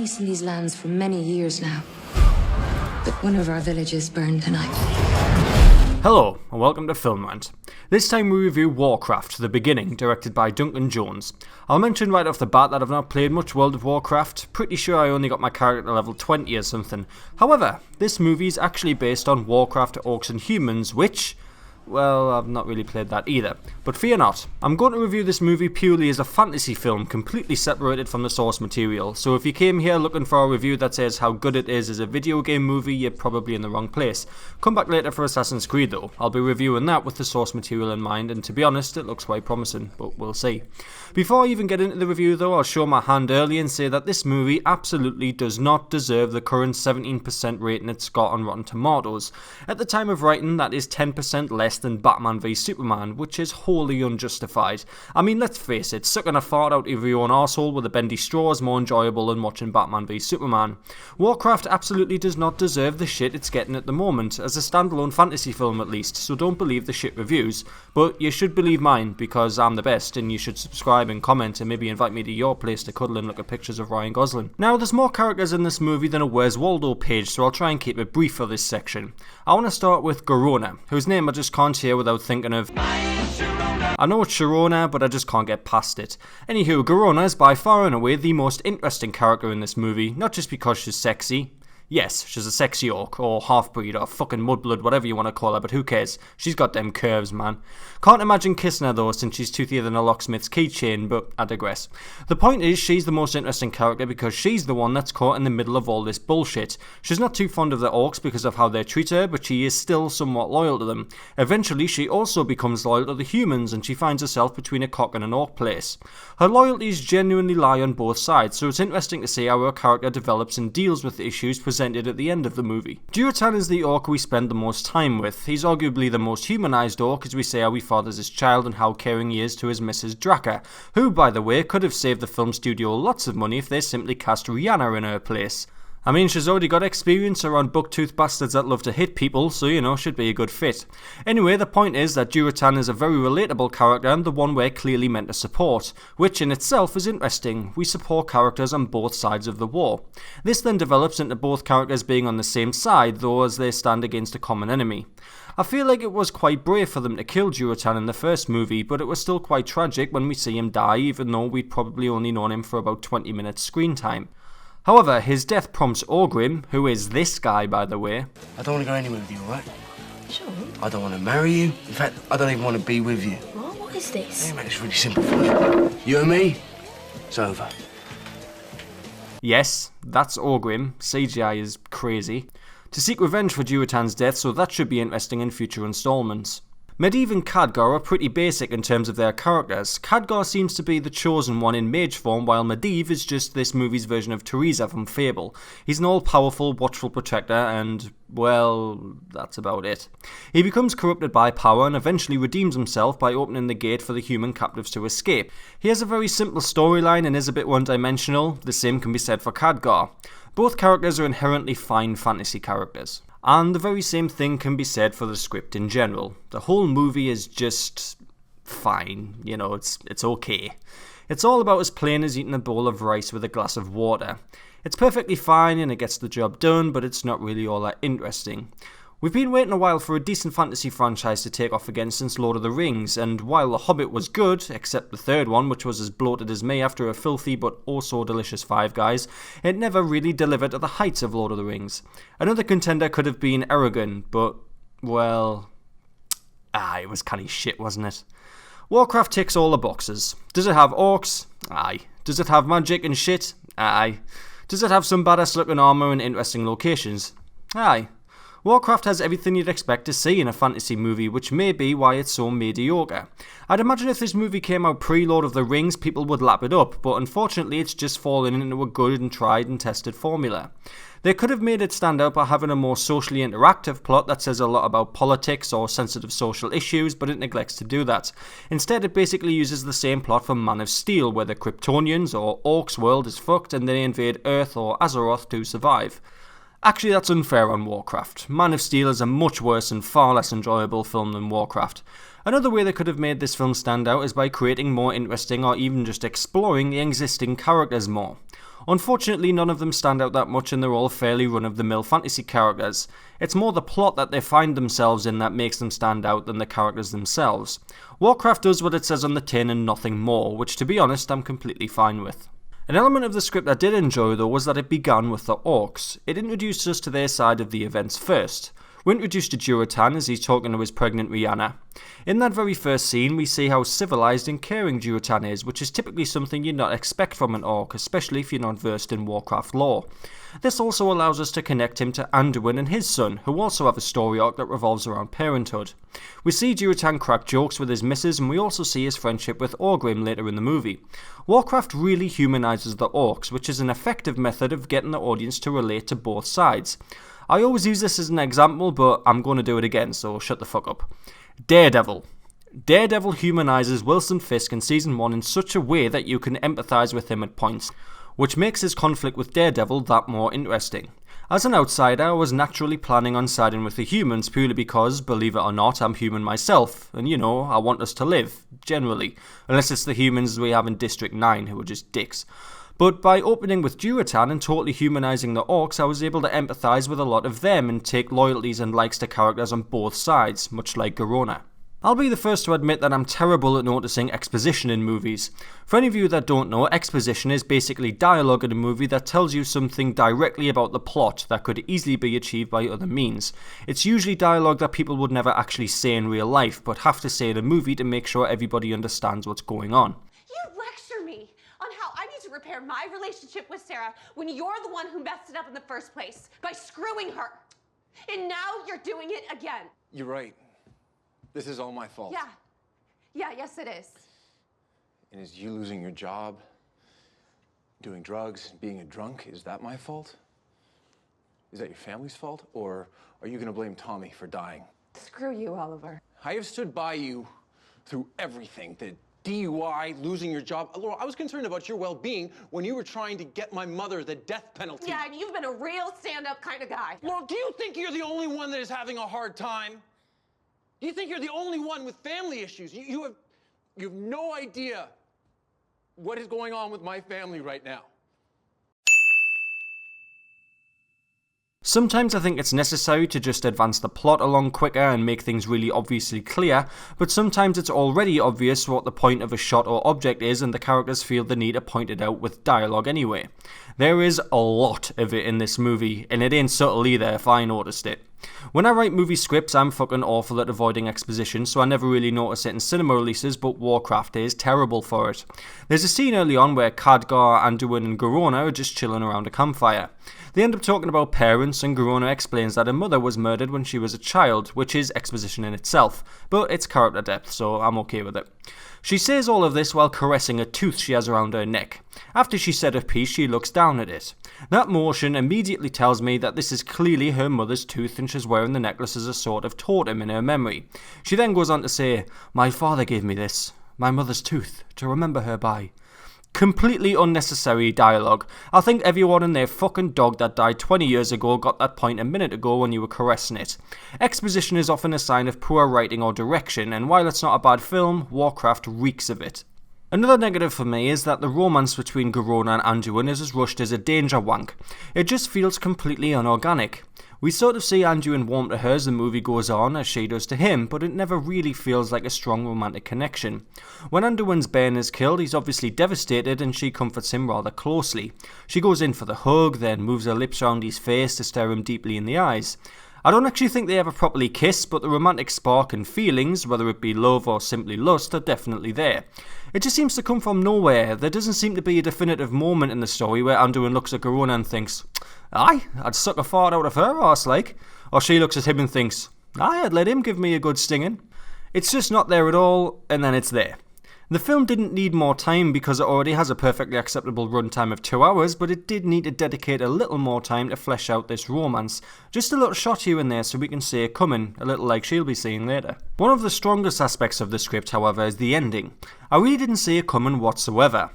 peace in these lands for many years now. But one of our villages burned tonight. Hello, and welcome to Film Rant. This time we review Warcraft, The Beginning, directed by Duncan Jones. I'll mention right off the bat that I've not played much World of Warcraft, pretty sure I only got my character to level 20 or something. However, this movie is actually based on Warcraft, Orcs and Humans, which, well, I've not really played that either. But fear not, I'm going to review this movie purely as a fantasy film, completely separated from the source material. So if you came here looking for a review that says how good it is as a video game movie, you're probably in the wrong place. Come back later for Assassin's Creed though. I'll be reviewing that with the source material in mind, and to be honest, it looks quite promising, but we'll see. Before I even get into the review though, I'll show my hand early and say that this movie absolutely does not deserve the current 17% rating it's got on Rotten Tomatoes. At the time of writing, that is 10% less than Batman v Superman, which is wholly unjustified. I mean, let's face it, sucking a fart out of your own arsehole with a bendy straw is more enjoyable than watching Batman v Superman. Warcraft absolutely does not deserve the shit it's getting at the moment, as a standalone fantasy film at least, so don't believe the shit reviews. But you should believe mine, because I'm the best, and you should subscribe and comment and maybe invite me to your place to cuddle and look at pictures of Ryan Gosling. Now, there's more characters in this movie than a Where's Waldo page, so I'll try and keep it brief for this section. I want to start with Gul'dan, whose name I just can't hear without thinking of... I know it's Sharona, but I just can't get past it. Anywho, Gul'dan is by far and away the most interesting character in this movie, not just because she's sexy. Yes, she's a sexy orc, or half-breed, or fucking mudblood, whatever you want to call her, but who cares? She's got them curves, man. Can't imagine kissing her though, since she's toothier than a locksmith's keychain, but I digress. The point is, she's the most interesting character because she's the one that's caught in the middle of all this bullshit. She's not too fond of the orcs because of how they treat her, but she is still somewhat loyal to them. Eventually, she also becomes loyal to the humans, and she finds herself between a cock and an orc place. Her loyalties genuinely lie on both sides, so it's interesting to see how her character develops and deals with the issues presented at the end of the movie. Gul'dan is the orc we spend the most time with. He's arguably the most humanized orc, as we say how he fathers his child and how caring he is to his Mrs. Draka, who, by the way, could have saved the film studio lots of money if they simply cast Rihanna in her place. I mean, she's already got experience around buck-toothed bastards that love to hit people, so you know, should be a good fit. Anyway, the point is that Gul'dan is a very relatable character and the one we're clearly meant to support, which in itself is interesting. We support characters on both sides of the war. This then develops into both characters being on the same side, though, as they stand against a common enemy. I feel like it was quite brave for them to kill Gul'dan in the first movie, but it was still quite tragic when we see him die, even though we'd probably only known him for about 20 minutes screen time. However, his death prompts Orgrim, who is this guy by the way. I don't want to go anywhere with you, alright? Sure. I don't want to marry you. In fact, I don't even want to be with you. What is this? Hey, man, it's really simple for you. You and me, it's over. Yes, that's Orgrim. CGI is crazy. To seek revenge for Gul'dan's death, so that should be interesting in future installments. Medivh and Khadgar are pretty basic in terms of their characters. Khadgar seems to be the chosen one in mage form, while Medivh is just this movie's version of Teresa from Fable. He's an all-powerful, watchful protector and, well, that's about it. He becomes corrupted by power and eventually redeems himself by opening the gate for the human captives to escape. He has a very simple storyline and is a bit one-dimensional. The same can be said for Khadgar. Both characters are inherently fine fantasy characters. And the very same thing can be said for the script in general. The whole movie is just fine, you know, it's okay. It's all about as plain as eating a bowl of rice with a glass of water. It's perfectly fine and it gets the job done, but it's not really all that interesting. We've been waiting a while for a decent fantasy franchise to take off again since Lord of the Rings, and while The Hobbit was good, except the third one, which was as bloated as me after a filthy but oh so delicious Five Guys, it never really delivered at the heights of Lord of the Rings. Another contender could have been Eragon, but, well... it was kind of shit, wasn't it? Warcraft ticks all the boxes. Does it have orcs? Aye. Does it have magic and shit? Aye. Does it have some badass looking armour and interesting locations? Aye. Warcraft has everything you'd expect to see in a fantasy movie, which may be why it's so mediocre. I'd imagine if this movie came out pre-Lord of the Rings, people would lap it up, but unfortunately it's just fallen into a good and tried and tested formula. They could have made it stand out by having a more socially interactive plot that says a lot about politics or sensitive social issues, but it neglects to do that. Instead, it basically uses the same plot from Man of Steel, where the Kryptonians or Orcs world is fucked and they invade Earth or Azeroth to survive. Actually, that's unfair on Warcraft. Man of Steel is a much worse and far less enjoyable film than Warcraft. Another way they could have made this film stand out is by creating more interesting or even just exploring the existing characters more. Unfortunately, none of them stand out that much and they're all fairly run-of-the-mill fantasy characters. It's more the plot that they find themselves in that makes them stand out than the characters themselves. Warcraft does what it says on the tin and nothing more, which to be honest I'm completely fine with. An element of the script I did enjoy though was that it began with the Orcs. It introduced us to their side of the events first. We're introduced to Gul'dan as he's talking to his pregnant Rihanna. In that very first scene we see how civilised and caring Gul'dan is, which is typically something you'd not expect from an Orc, especially if you're not versed in Warcraft lore. This also allows us to connect him to Anduin and his son, who also have a story arc that revolves around parenthood. We see Gul'dan crack jokes with his missus and we also see his friendship with Orgrim later in the movie. Warcraft really humanises the Orcs, which is an effective method of getting the audience to relate to both sides. I always use this as an example, but I'm going to do it again, so shut the fuck up. Daredevil. Daredevil humanises Wilson Fisk in Season 1 in such a way that you can empathise with him at points, which makes his conflict with Daredevil that more interesting. As an outsider, I was naturally planning on siding with the humans purely because, believe it or not, I'm human myself, and I want us to live, generally, unless it's the humans we have in District 9 who are just dicks. But by opening with Gul'dan and totally humanising the Orcs, I was able to empathise with a lot of them and take loyalties and likes to characters on both sides, much like Garona. I'll be the first to admit that I'm terrible at noticing exposition in movies. For any of you that don't know, exposition is basically dialogue in a movie that tells you something directly about the plot that could easily be achieved by other means. It's usually dialogue that people would never actually say in real life, but have to say in a movie to make sure everybody understands what's going on. You lecture me on how I need to repair my relationship with Sarah when you're the one who messed it up in the first place by screwing her. And now you're doing it again. You're right. This is all my fault. Yes it is. And is you losing your job, doing drugs, being a drunk, is that my fault? Is that your family's fault? Or are you gonna blame Tommy for dying? Screw you, Oliver. I have stood by you through everything. The DUI, losing your job. Laura, I was concerned about your well-being when you were trying to get my mother the death penalty. Yeah, and you've been a real stand-up kind of guy. Laura, do you think you're the only one that is having a hard time? Do you think you're the only one with family issues? You have no idea what is going on with my family right now. Sometimes I think it's necessary to just advance the plot along quicker and make things really obviously clear, but sometimes it's already obvious what the point of a shot or object is and the characters feel the need to point it out with dialogue anyway. There is a lot of it in this movie, and it ain't subtle either if I noticed it. When I write movie scripts, I'm fucking awful at avoiding exposition, so I never really notice it in cinema releases, but Warcraft is terrible for it. There's a scene early on where Khadgar, Anduin and Garona are just chilling around a campfire. They end up talking about parents, and Garona explains that her mother was murdered when she was a child, which is exposition in itself, but it's character depth, so I'm okay with it. She says all of this while caressing a tooth she has around her neck. After she said her piece, she looks down at it. That motion immediately tells me that this is clearly her mother's tooth and she's wearing the necklace as a sort of totem in her memory. She then goes on to say, "My father gave me this, my mother's tooth, to remember her by." Completely unnecessary dialogue. I think everyone and their fucking dog that died 20 years ago got that point a minute ago when you were caressing it. Exposition is often a sign of poor writing or direction, and while it's not a bad film, Warcraft reeks of it. Another negative for me is that the romance between Garona and Anduin is as rushed as a danger wank. It just feels completely unorganic. We sort of see Anduin warm to her as the movie goes on, as she does to him, but it never really feels like a strong romantic connection. When Anduin's bairn is killed, he's obviously devastated and she comforts him rather closely. She goes in for the hug, then moves her lips around his face to stare him deeply in the eyes. I don't actually think they ever properly kiss, but the romantic spark and feelings, whether it be love or simply lust, are definitely there. It just seems to come from nowhere. There doesn't seem to be a definitive moment in the story where Anduin looks at Garona and thinks, "Aye, I'd suck a fart out of her arse like," or she looks at him and thinks, "Aye, I'd let him give me a good stinging." It's just not there at all, and then it's there. The film didn't need more time because it already has a perfectly acceptable runtime of 2 hours, but it did need to dedicate a little more time to flesh out this romance. Just a little shot here and there so we can see it coming, a little like she'll be seeing later. One of the strongest aspects of the script, however, is the ending. I really didn't see it coming whatsoever.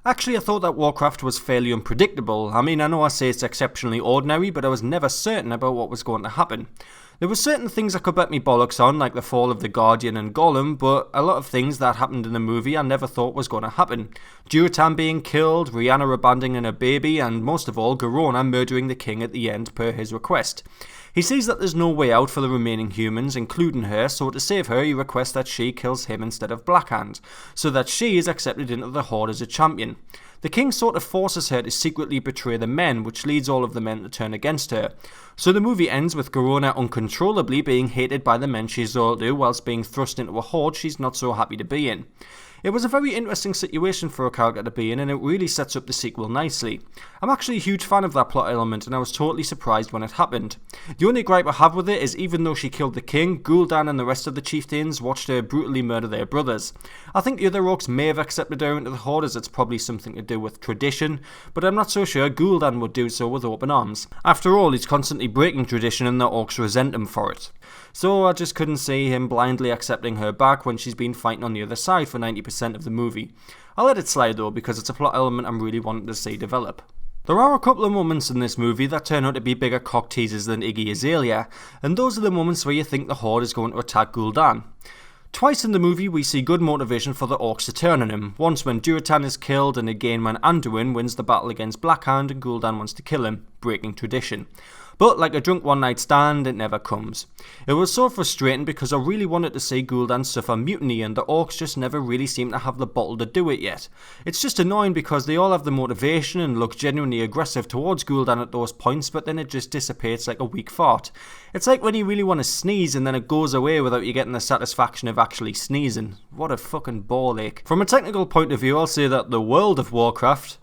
Actually, I thought that Warcraft was fairly unpredictable. I mean, I know I say it's exceptionally ordinary, but I was never certain about what was going to happen. There were certain things I could bet me bollocks on, like the fall of the Guardian and Gollum, but a lot of things that happened in the movie I never thought was going to happen. Gul'dan being killed, Rihanna abandoning her baby, and most of all, Garona murdering the king at the end per his request. He sees that there's no way out for the remaining humans, including her, so to save her he requests that she kills him instead of Blackhand, so that she is accepted into the Horde as a champion. The king sort of forces her to secretly betray the men, which leads all of the men to turn against her. So the movie ends with Garona uncontrollably being hated by the men she's loyal to, whilst being thrust into a horde she's not so happy to be in. It was a very interesting situation for a character to be in, and it really sets up the sequel nicely. I'm actually a huge fan of that plot element, and I was totally surprised when it happened. The only gripe I have with it is even though she killed the king, Gul'dan and the rest of the chieftains watched her brutally murder their brothers. I think the other orcs may have accepted her into the horde, as it's probably something to do with tradition, but I'm not so sure Gul'dan would do so with open arms. After all, he's constantly breaking tradition and the orcs resent him for it. So I just couldn't see him blindly accepting her back when she's been fighting on the other side for 90% of the movie. I'll let it slide though, because it's a plot element I'm really wanting to see develop. There are a couple of moments in this movie that turn out to be bigger cock teasers than Iggy Azalea, and those are the moments where you think the Horde is going to attack Gul'dan. Twice in the movie we see good motivation for the orcs to turn on him, once when Durotan is killed and again when Anduin wins the battle against Blackhand and Gul'dan wants to kill him, breaking tradition. But like a drunk one night stand, it never comes. It was so frustrating because I really wanted to see Gul'dan suffer mutiny and the orcs just never really seem to have the bottle to do it yet. It's just annoying because they all have the motivation and look genuinely aggressive towards Gul'dan at those points, but then it just dissipates like a weak fart. It's like when you really want to sneeze and then it goes away without you getting the satisfaction of actually sneezing. What a fucking ball ache. From a technical point of view, I'll say that the world of Warcraft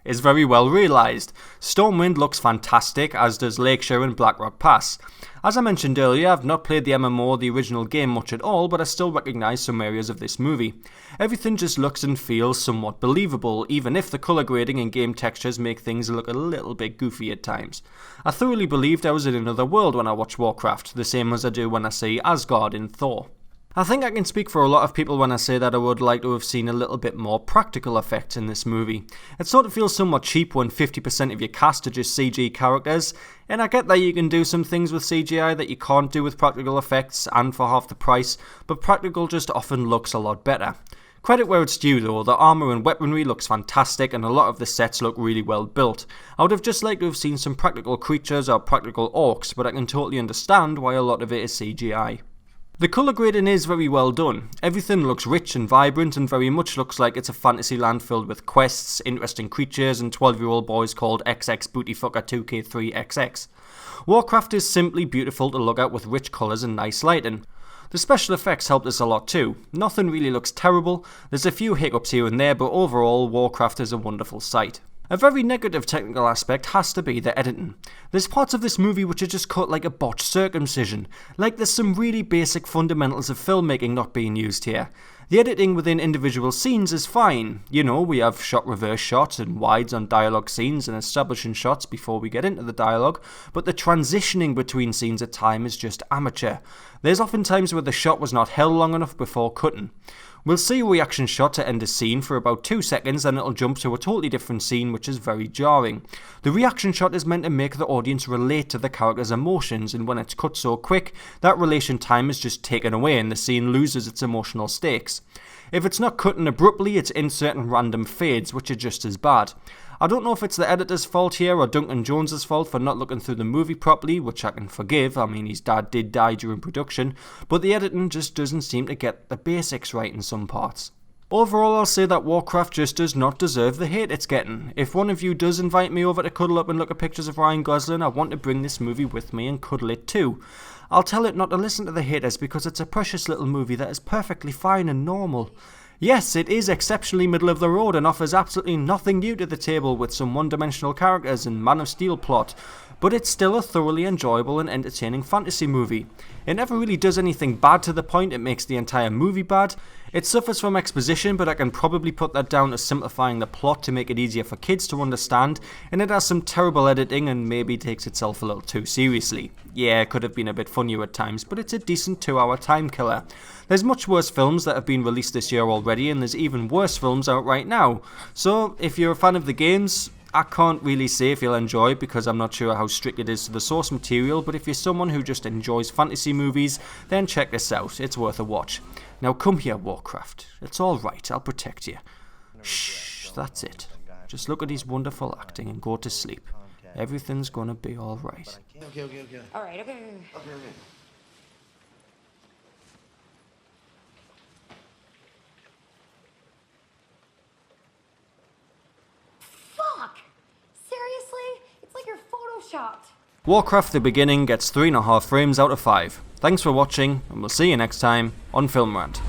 is very well realised. Stormwind looks fantastic, as does Lakeshire and Blackrock Pass. As I mentioned earlier, I've not played the MMO or the original game much at all, but I still recognise some areas of this movie. Everything just looks and feels somewhat believable, even if the colour grading and game textures make things look a little bit goofy at times. I thoroughly believed I was in another world when I watch Warcraft, the same as I do when I see Asgard in Thor. I think I can speak for a lot of people when I say that I would like to have seen a little bit more practical effects in this movie. It sort of feels somewhat cheap when 50% of your cast are just CG characters, and I get that you can do some things with CGI that you can't do with practical effects and for half the price, but practical just often looks a lot better. Credit where it's due though, the armour and weaponry looks fantastic and a lot of the sets look really well built. I would have just liked to have seen some practical creatures or practical orcs, but I can totally understand why a lot of it is CGI. The colour grading is very well done. Everything looks rich and vibrant and very much looks like it's a fantasy land filled with quests, interesting creatures and 12-year-old boys called XX Bootyfucker 2K3XX. Warcraft is simply beautiful to look at with rich colours and nice lighting. The special effects help this a lot too. Nothing really looks terrible, there's a few hiccups here and there, but overall Warcraft is a wonderful sight. A very negative technical aspect has to be the editing. There's parts of this movie which are just cut like a botched circumcision, like there's some really basic fundamentals of filmmaking not being used here. The editing within individual scenes is fine. You know, we have shot reverse shots and wides on dialogue scenes and establishing shots before we get into the dialogue, but the transitioning between scenes at time is just amateur. There's often times where the shot was not held long enough before cutting. We'll see a reaction shot to end a scene for about 2 seconds, then it'll jump to a totally different scene, which is very jarring. The reaction shot is meant to make the audience relate to the character's emotions, and when it's cut so quick, that relation time is just taken away and the scene loses its emotional stakes. If it's not cut in abruptly, it's inserting random fades, which are just as bad. I don't know if it's the editor's fault here or Duncan Jones' fault for not looking through the movie properly, which I can forgive, I mean his dad did die during production, but the editing just doesn't seem to get the basics right in some parts. Overall, I'll say that Warcraft just does not deserve the hate it's getting. If one of you does invite me over to cuddle up and look at pictures of Ryan Gosling, I want to bring this movie with me and cuddle it too. I'll tell it not to listen to the haters because it's a precious little movie that is perfectly fine and normal. Yes, it is exceptionally middle of the road and offers absolutely nothing new to the table with some one-dimensional characters and Man of Steel plot, but it's still a thoroughly enjoyable and entertaining fantasy movie. It never really does anything bad to the point it makes the entire movie bad. It suffers from exposition, but I can probably put that down to simplifying the plot to make it easier for kids to understand, and it has some terrible editing and maybe takes itself a little too seriously. Yeah, it could have been a bit funnier at times, but it's a decent 2-hour time killer. There's much worse films that have been released this year already, and there's even worse films out right now. So, if you're a fan of the games, I can't really say if you'll enjoy it because I'm not sure how strict it is to the source material, but if you're someone who just enjoys fantasy movies, then check this out, it's worth a watch. Now come here, Warcraft. It's alright, I'll protect you. Shh, that's it. Just look at his wonderful acting and go to sleep. Everything's gonna be alright. Okay. Alright, okay. Fuck! Seriously? It's like you're photoshopped. Warcraft The Beginning gets 3.5 frames out of 5. Thanks for watching, and we'll see you next time on Film Rant.